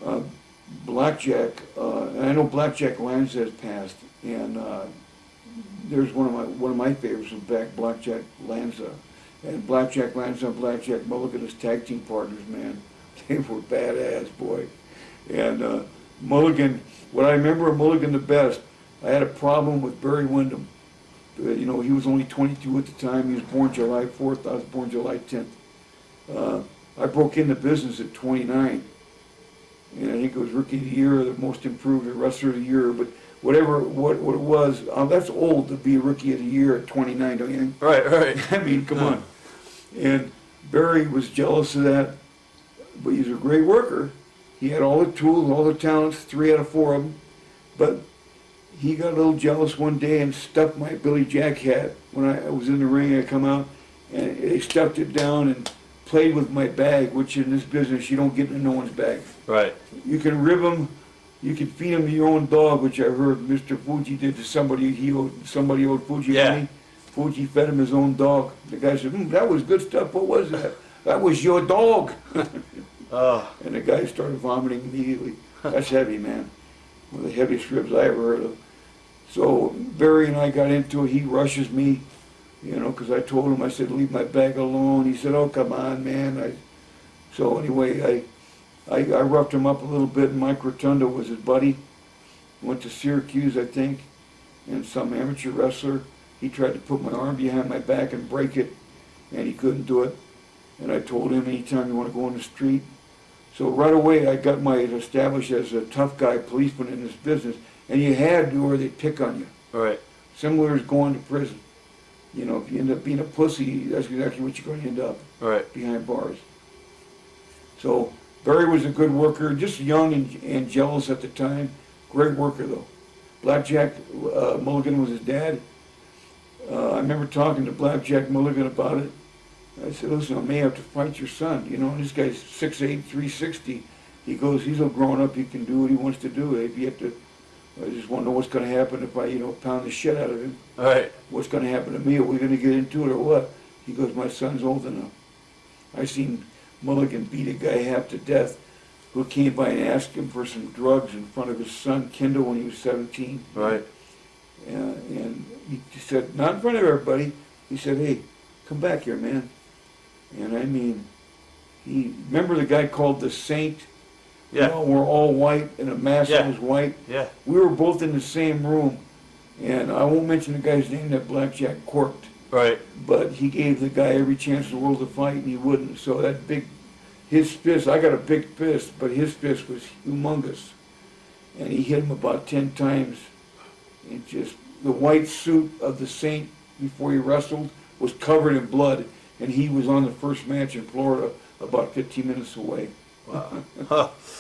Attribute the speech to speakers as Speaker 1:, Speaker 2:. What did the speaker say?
Speaker 1: uh, Blackjack, and I know Blackjack Lanza has passed, and there's one of my favorites was back Blackjack Lanza, and Blackjack Lanza and Blackjack Mulligan as tag team partners, man. They were badass, boy. And Mulligan, what I remember of Mulligan the best, I had a problem with Barry Windham. You know, he was only 22 at the time. He was born July 4th. I was born July 10th. I broke into business at 29. And I think it was Rookie of the Year, or the Most Improved, or Wrestler of the Year. But whatever what it was, that's old to be a Rookie of the Year at 29, don't you think?
Speaker 2: Right, right.
Speaker 1: I mean, come on. And Barry was jealous of that, but he was a great worker. He had all the tools, all the talents, 3 out of 4 of them. But he got a little jealous one day and stuffed my Billy Jack hat when I was in the ring. I come out and they stuffed it down and played with my bag, which in this business you don't get in no one's bag.
Speaker 2: Right.
Speaker 1: You can rib them, you can feed them your own dog, which I heard Mr. Fuji did to somebody. Somebody owed Fuji money. Fuji fed him his own dog. The guy said, "That was good stuff. What was that?" "That was your dog." And the guy started vomiting immediately. That's heavy, man. One of the heaviest ribs I ever heard of. So Barry and I got into it. He rushes me, you know, because I told him, I said, "Leave my bag alone." He said, "Oh, come on, man." So anyway, I roughed him up a little bit. Mike Rotunda was his buddy. Went to Syracuse, I think, and some amateur wrestler. He tried to put my arm behind my back and break it, and he couldn't do it. And I told him, "Anytime you want to go on the street." So right away I got my established as a tough guy policeman in this business, and you had to or they'd pick on you.
Speaker 2: Right.
Speaker 1: Similar as going to prison. You know, if you end up being a pussy, that's exactly what you're going to end up.
Speaker 2: Right.
Speaker 1: Behind bars. So Barry was a good worker, just young and jealous at the time. Great worker though. Blackjack Mulligan was his dad. I remember talking to Blackjack Mulligan about it. I said, "Listen, I may have to fight your son. You know, and this guy's 6'8", 360. He goes, he's all grown up. He can do what he wants to do. If you have to, I just want to know what's going to happen if I, you know, pound the shit out of him.
Speaker 2: All right.
Speaker 1: What's going to happen to me? Are we going to get into it or what?" He goes, "My son's old enough." I seen Mulligan beat a guy half to death who came by and asked him for some drugs in front of his son, Kendall, when he was 17.
Speaker 2: Right.
Speaker 1: And he said, not in front of everybody, he said, "Hey, come back here, man." And I mean, remember the guy called the Saint?
Speaker 2: Yeah.
Speaker 1: You know, we're all white and a mask was white.
Speaker 2: Yeah.
Speaker 1: We were both in the same room, and I won't mention the guy's name that Blackjack corked.
Speaker 2: Right.
Speaker 1: But he gave the guy every chance in the world to fight, and he wouldn't. So his fist, I got a big fist, but his fist was humongous. And he hit him about 10 times. And just, the white suit of the Saint before he wrestled was covered in blood, and he was on the first match in Florida about 15 minutes away.
Speaker 2: Wow. Huh.